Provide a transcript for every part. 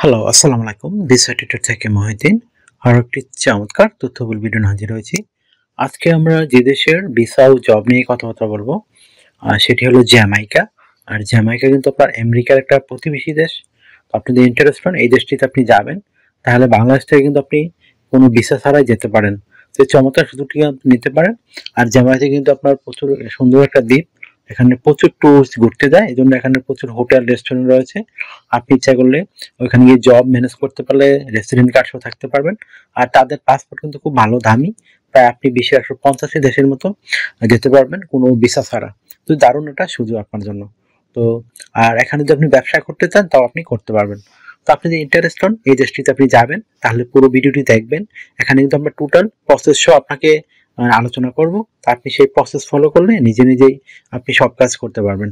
Hello, আসসালামু আলাইকুম। ডিসাইটেড থেকে মহিউদ্দিন আরো একটি চমৎকার তথ্যবহুল ভিডিও নিয়ে হাজির হয়েছি। আজকে আমরা যে দেশের ভিসা ও জব নিয়ে কথাবার্তা বলবো সেটি হলো জ্যামাইকা। আর জ্যামাইকা কিন্তু আপনার আমেরিকার একটা প্রতিবেশী দেশ। তো আপনি যদি ইন্টারেস্ট হন এই দেশটিতে আপনি যাবেন, তাহলে বাংলাদেশ থেকে কিন্তু আপনি কোনো ভিসা ছাড়াই যেতে পারেন। তো এই চমৎকার সুযোগটি আপনি নিতে পারেন। আর জ্যামাইকা কিন্তু আপনার প্রচুর সুন্দর একটা দ্বীপ। এখানে প্রচুর টুরিস্ট ঘুরতে যায়, এই জন্য এখানে প্রচুর হোটেল রেস্টুরেন্ট রয়েছে। আপনি ইচ্ছা করলে ওইখানে গিয়ে জব ম্যানেজ করতে পারলে রেসিডেন্ট কার্ড সহ থাকতে পারবেন। আর তাদের পাসপোর্ট কিন্তু খুব ভালো দামি, প্রায় আপনি 20-150 দেশের মতো যেতে পারবেন কোনো ভিসা ছাড়া। তো দারুণ একটা সুযোগ আপনার জন্য। তো আর এখানে যদি আপনি ব্যবসা করতে চান তাও আপনি করতে পারবেন। তো আপনি যদি ইন্টারেস্ট হন এই দেশটিতে আপনি যাবেন, তাহলে পুরো ভিডিওটি দেখবেন। এখানে কিন্তু আমরা টোটাল প্রসেস সহ আপনাকে আলোচনা করব। তা আপনি সেই প্রসেস ফলো করলে নিজে নিজেই আপনি সব কাজ করতে পারবেন।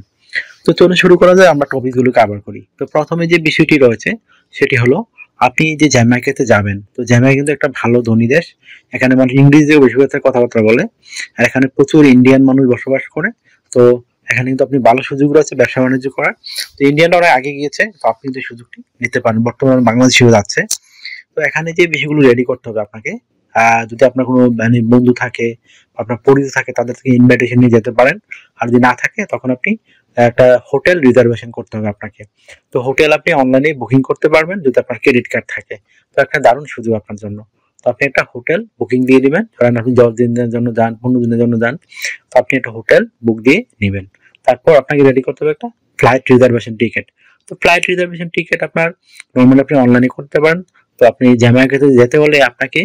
তো চলুন শুরু করা যায়, আমরা টপিকগুলো কভার করি। তো প্রথমে যে বিষয়টি রয়েছে সেটি হলো আপনি যে জ্যামাইকাতে যাবেন। তো জ্যামাইকা কিন্তু একটা ভালো ধনী দেশ। এখানে মানুষ ইংরেজিও বেশিরভাগ কথাবার্তা বলে। আর এখানে প্রচুর ইন্ডিয়ান মানুষ বসবাস করে। তো এখানে কিন্তু আপনি ভালো সুযোগ রয়েছে ব্যবসা বাণিজ্য করার। তো ইন্ডিয়ানরা অনেক আগে গিয়েছে, তো আপনি কিন্তু সুযোগটি নিতে পারেন। বর্তমানে বাংলাদেশেও যাচ্ছে। তো এখানে যে বিষয়গুলো রেডি করতে হবে আপনাকে, যদি আপনার কোনো মানে বন্ধু থাকে, আপনার পরিচিত থাকে, তাদের থেকে ইনভাইটেশন নিয়ে যেতে পারেন। আর যদি না থাকে তখন আপনি একটা হোটেল রিজার্ভেশন করতে হবে আপনাকে। তো হোটেল আপনি অনলাইনে বুকিং করতে পারবেন যদি আপনার ক্রেডিট কার্ড থাকে। তো একটা দারুণ সুযোগ আপনার জন্য। তো আপনি একটা হোটেল বুকিং দিয়ে দিবেন। ধরেন আপনি 10 দিনের জন্য যান, 15 দিনের জন্য যান, তো আপনি একটা হোটেল বুক দিয়ে নেবেন। তারপর আপনাকে রেডি করতে হবে একটা ফ্লাইট রিজার্ভেশন টিকিট। তো ফ্লাইট রিজার্ভেশন টিকিট আপনার নর্মালি আপনি অনলাইনে করতে পারেন। তো আপনি জ্যামাইকাতে যেতে হলে আপনাকে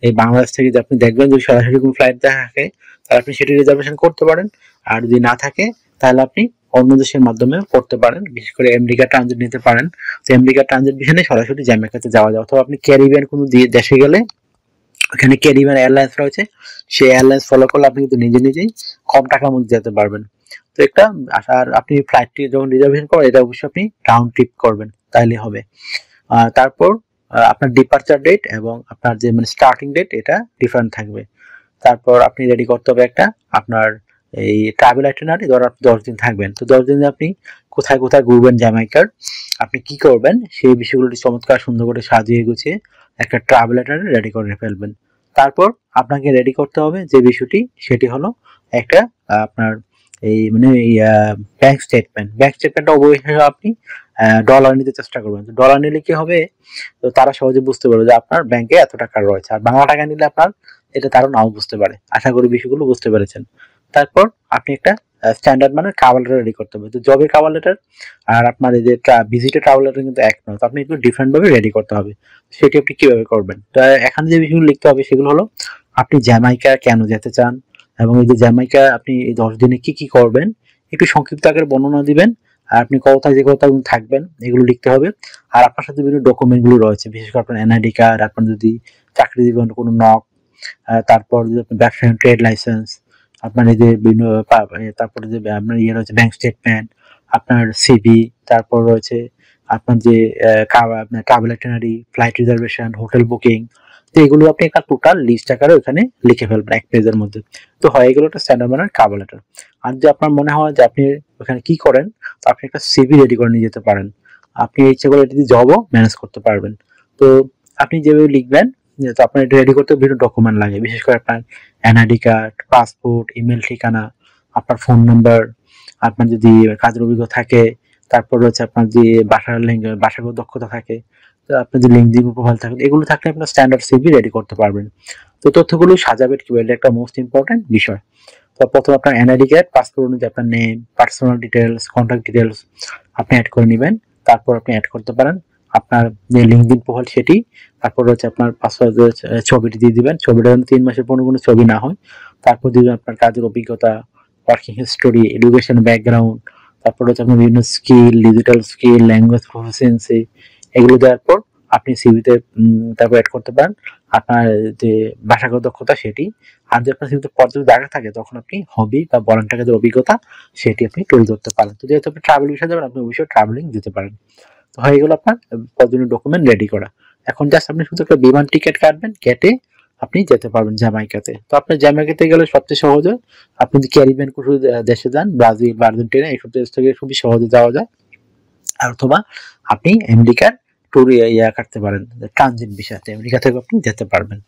এই বাংলাদেশ থেকে যে আপনি দেখবেন যদি সরাসরি কোনো ফ্লাইট থাকে, তাহলে আপনি সেটি রিজার্ভেশন করতে পারেন। আর যদি না থাকে তাহলে আপনি অন্য দেশের মাধ্যমে করতে পারেন, বিশেষ করে আমেরিকা ট্রানজিট নিতে পারেন। তো আমেরিকা ট্রানজিট ভিসা সরাসরি জ্যামাইকাতে যাওয়া যায়, অথবা আপনি ক্যারিবিয়ান কোনো দেশে গেলে ওখানে ক্যারিবিয়ান এয়ারলাইন্স রয়েছে, সেই এয়ারলাইন্স ফলো করলে আপনি কিন্তু নিজে নিজেই কম টাকার মধ্যে যেতে পারবেন। তো একটা আর আপনি ফ্লাইটটি যখন রিজার্ভেশন করেন এটা অবশ্যই আপনি রাউন্ড ট্রিপ করবেন, তাইলে হবে। তারপর আপনার ডিপার্চার ডেট এবং আপনার যে মানে স্টার্টিং ডেট এটা ডিফারেন্ট থাকবে। তারপর আপনি রেডি করতে হবে একটা আপনার এই ট্রাভেল আইটিনারি। ধর আপনি 10 দিন থাকবেন, তো 10 দিনে আপনি কোথায় কোথায় ঘুরবেন জ্যামাইকার, আপনি কি করবেন সেই বিষয়গুলো চমৎকার সুন্দর করে সাজিয়ে গুছিয়ে একটা ট্রাভেল আইটিনারি রেডি করে ফেলবেন। তারপর আপনাকে রেডি করতে হবে যে বিষয়টি, সেটি হলো একটা আপনার এই মানে ব্যাংক স্টেটমেন্ট। ব্যাংক স্টেটমেন্টটা অবশ্যই আপনি ডলার নিতে চেষ্টা করবেন। ডলার নিলে কি হবে, তো তারা সহজে বুঝতে পারবে যে আপনার ব্যাংকে এত টাকা রয়েছে। আর বাংলা টাকা নিলে আপনার এটা তারা নাও বুঝতে পারে। আশা করি বিষয়গুলো বুঝতে পেরেছেন। তারপর আপনি একটা স্ট্যান্ডার্ড মানের কভার লেটার রেডি করতে হবে। তো জবের কভার লেটার আর আপনার এই যে ভিজিটের কভার লেটার কিন্তু এক নয়, তো আপনি একটু ডিফারেন্ট ভাবে রেডি করতে হবে। সেটি আপনি কিভাবে করবেন, তো এখানে যে বিষয়গুলো লিখতে হবে সেগুলো হলো আপনি জ্যামাইকা কেন যেতে চান, এবং এই যে জ্যামাইকা আপনি এই 10 দিনে কি কি করবেন একটু সংক্ষিপ্ত আকারে বর্ণনা দিবেন। আর আপনি কোথায় যে কোথায় থাকবেন এগুলো লিখতে হবে। আর আপনার সাথে বিভিন্ন ডকুমেন্ট গুলো রয়েছে, বিশেষ করে আপনার এনআইডি কার্ড, আপনার যদি চাকরি জীবন কোনো নক, তারপর যদি আপনার ব্যবসায়িক ট্রেড লাইসেন্স, আপনার এই যে বিভিন্ন তারপরে যে আপনার ইয়ে রয়েছে ব্যাংক স্টেটমেন্ট, আপনার সিভি, তারপর রয়েছে আপনার যে আপনার travel itinerary, flight reservation, hotel booking. তো এগুলো আপনি একটা টোটাল লিস্ট আকারে ওখানে লিখে ফেলবেন এক পেজের মধ্যে। তো হয়ে গেল একটা স্ট্যান্ডার্ড মানের কভার লেটার। আর যদি আপনার মনে হয় যে আপনি ওখানে কি করেন, তো আপনি একটা সিভি রেডি করে নিয়ে যেতে পারেন। আপনি ইচ্ছে করে এটি জবও ম্যানেজ করতে পারবেন। তো আপনি যেভাবে লিখবেন, তো আপনার এটা রেডি করতে বিভিন্ন ডকুমেন্ট লাগে, বিশেষ করে আপনার এনআইডি কার্ড, পাসপোর্ট, ইমেল ঠিকানা, আপনার ফোন নাম্বার, আপনার যদি কাজের অভিজ্ঞতা থাকে, তারপর হচ্ছে আপনার যে ভাষাগত দক্ষতা থাকে, তো আপনার যে লিঙ্কডিন প্রোফাইল থাকে, এগুলো থাকলে আপনার স্ট্যান্ডার্ড সিভি রেডি করতে পারবেন। তো তথ্যগুলো সাজাবেন কিভাবে, এটা একটা মোস্ট ইম্পর্টেন্ট বিষয়। তো প্রথমে আপনার এনআইডি কার্ড, পাসপোর্ট অনুযায়ী আপনার name, personal details, contact details আপনি অ্যাড করে নেবেন। তারপর আপনি অ্যাড করতে পারেন আপনার যে লিঙ্কডিন প্রোফাইল সেটি। তারপর হচ্ছে আপনার পাসওয়ার্ড ছবিটি দিয়ে দিবেন, ছবিটা যেন 3 মাসের কোনো ছবি না হয়। তারপর দিবেন আপনার কাজের অভিজ্ঞতা, ওয়ার্কিং হিস্টোরি, এডুকেশন ব্যাকগ্রাউন্ড, তারপর হচ্ছে আপনার বিভিন্ন skill, digital skill, language proficiency, এগুলো দেওয়ার পর আপনি সিভিতে তারপর অ্যাড করতে পারেন আপনার যে ভাষাগত দক্ষতা সেটি। আর যদি আপনার সিভিতে পর্যাপ্ত জায়গা থাকে তখন আপনি হবি বা ভলান্টিয়ার কাজের অভিজ্ঞতা সেটি আপনি তৈরি করতে পারেন। তো যেহেতু আপনি ট্রাভেল বিষয়ে যাবেন, আপনি অবশ্যই ট্রাভেলিং দিতে পারেন। তো হয়ে গেল আপনার প্রয়োজনীয় ডকুমেন্ট রেডি করা। এখন জাস্ট আপনি শুধু একটা বিমান টিকিট কাটবেন, কেটে আপনি যেতে পারবেন জ্যামাইকাতে। তো আপনি জ্যামাইকাতে গেলে সবচেয়ে সহজ হয় আপনি যদি ক্যারিবিয়ান কোনো দেশে যান, ব্রাজিল বা আর্জেন্টিনা, এইসব দেশ থেকে খুবই সহজে যাওয়া যায়। আর অথবা আপনি আমেরিকার ট্যুরে কাটতে পারেন, ট্রানজিট ভিসাতে আমেরিকা থেকে আপনি যেতে পারবেন।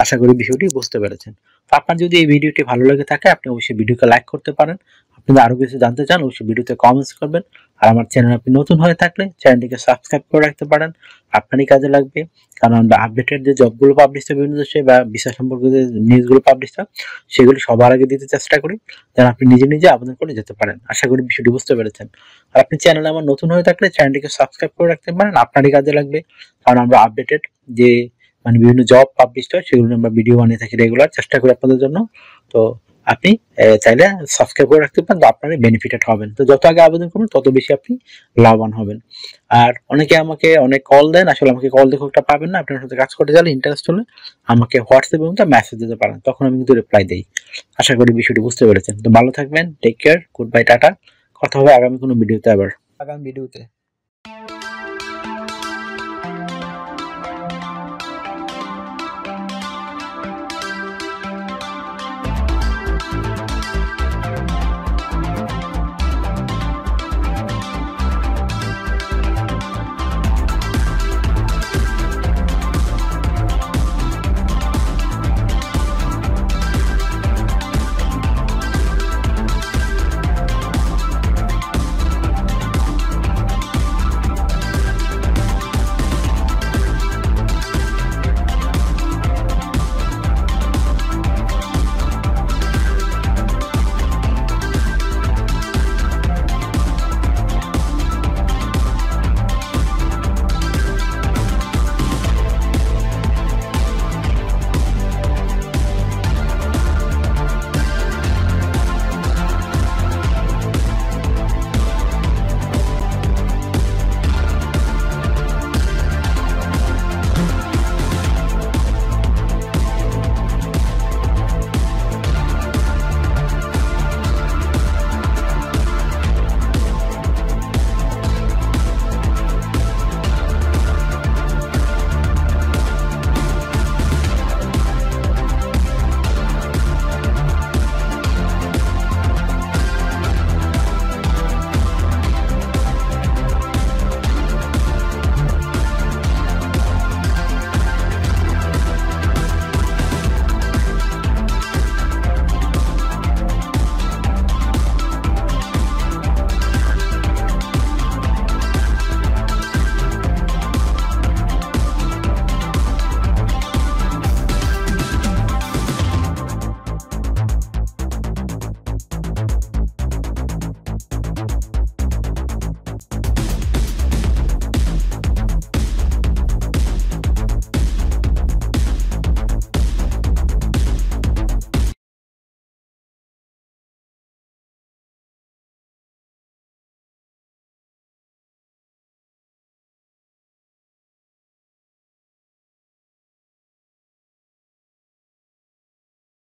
আশা করি বিষয়টি বুঝতে পেরেছেন। তো আপনার যদি এই ভিডিওটি ভালো লেগে থাকে আপনি অবশ্যই ভিডিওকে লাইক করতে পারেন। আপনি যদি আরো কিছু জানতে চান অবশ্যই ভিডিওতে কমেন্টস করবেন। আর আমার চ্যানেল আপনি নতুন হয়ে থাকলে চ্যানেলটিকে সাবস্ক্রাইব করে রাখতে পারেন, আপনারই কাজে লাগবে। কারণ আমরা আপডেটেড যে জবগুলো পাবলিশ হয় বিভিন্ন দেশে বা ভিসা সম্পর্কিত যে নিউজগুলো পাবলিশ হয় সেগুলো সবার আগে দিতে চেষ্টা করি, যেন আপনি নিজে নিজে আবেদন করে যেতে পারেন। আশা করি বিষয়টি বুঝতে পেরেছেন। আর আপনি চ্যানেলে আমার নতুন হয়ে থাকলে চ্যানেলটিকে সাবস্ক্রাইব করে রাখতে পারেন, আপনারই কাজে লাগবে। কারণ আমরা আপডেটেড যে বিভিন্ন জব পাবলিশ হয় সেগুলো আমরা ভিডিও বানিয়ে থাকি রেগুলার, চেষ্টা করি আপনাদের জন্য। তো আপনি চাইলে সাবস্ক্রাইব করে রাখতে পারেন, তো আপনারই বেনিফিটেড হবেন। তো যত আগে আবেদন করবেন তত বেশি আপনি লাভবান হবেন। আর অনেকে আমাকে অনেক কল দেন, আসলে আমাকে কল দিয়ে খুব একটা পাবেন না। আপনার সাথে কাজ করতে চাইলে ইন্টারেস্ট হলে আমাকে হোয়াটসঅ্যাপের মধ্যে মেসেজ দিতে পারেন, তখন আমি কিন্তু রিপ্লাই দিই। আশা করি বিষয়টি বুঝতে পেরেছেন। তো ভালো থাকবেন, take care, good bye, tata. কথা হবে আগামী কোনো ভিডিওতে, আবার আগামী ভিডিওতে।